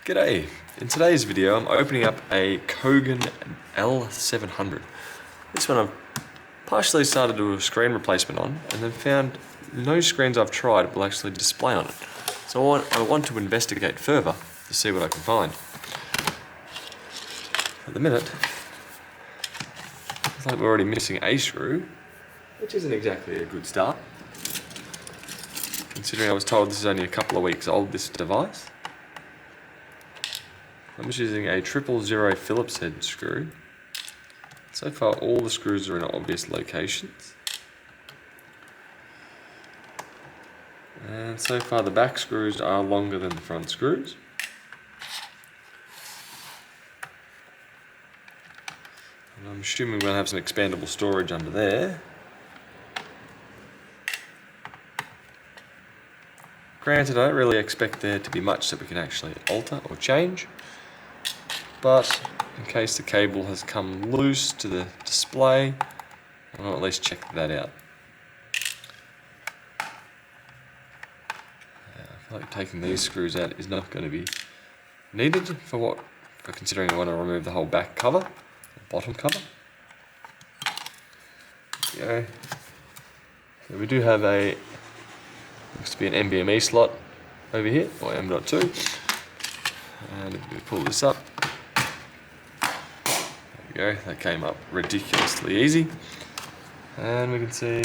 G'day! In today's video I'm opening up a Kogan L700. This one I've partially started to do a screen replacement on and then found no screens I've tried will actually display on it. So I want to investigate further to see what I can find. At the minute, looks like we're already missing a screw, which isn't exactly a good start. Considering I was told this is only a couple of weeks old, this device. I'm just using a 000 Phillips head screw. So far all the screws are in obvious locations. And so far the back screws are longer than the front screws. And I'm assuming we'll have some expandable storage under there. Granted, I don't really expect there to be much that we can actually alter or change. But in case the cable has come loose to the display, I'll at least check that out. I feel like taking these screws out is not going to be needed for considering I want to remove the whole back cover, the bottom cover. There we go. So we do have looks to be an NVMe slot over here, or M.2. And if we pull this up, there we go, that came up ridiculously easy. And we can see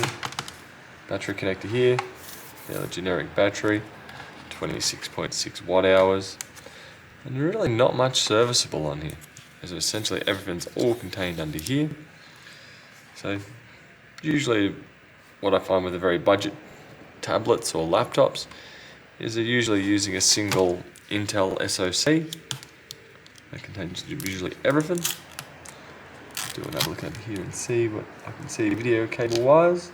battery connector here, a generic battery, 26.6 watt hours, and really not much serviceable on here, as essentially everything's all contained under here. So usually what I find with the very budget tablets or laptops is they're usually using a single Intel SoC that contains usually everything. Do another look over here and see what I can see video cable wise.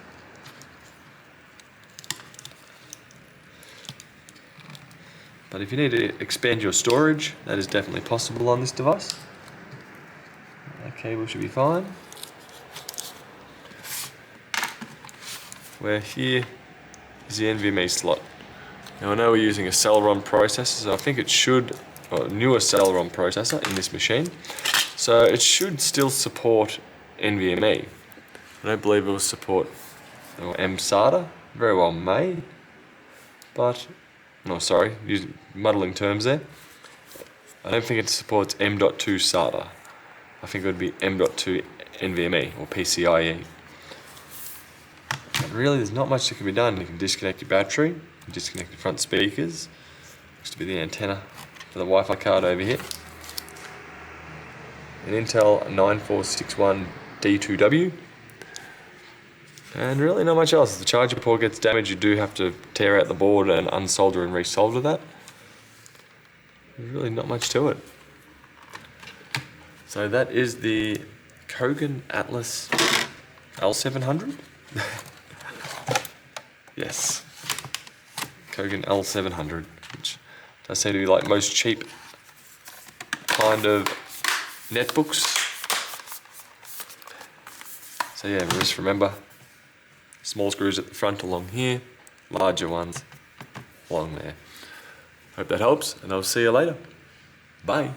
But if you need to expand your storage, that is definitely possible on this device. That cable should be fine. Where here is the NVMe slot. Now I know we're using a Celeron processor, so I think it should, or a newer Celeron processor in this machine, so it should still support NVMe. I don't believe it will support M-SATA, very well may, but, no sorry, muddling terms there. I don't think it supports M.2 SATA. I think it would be M.2 NVMe or PCIe. But really there's not much that can be done. You can disconnect your battery, you can disconnect the front speakers, looks to be the antenna for the Wi-Fi card over here. An Intel 9461 D2W. And really not much else. If the charger port gets damaged, you do have to tear out the board and unsolder and resolder that. There's really not much to it. So that is the Kogan Atlas L700. Yes, Kogan L700, which does seem to be like most cheap kind of netbooks. So yeah, just remember, small screws at the front along here, larger ones along there. Hope that helps, and I'll see you later. Bye.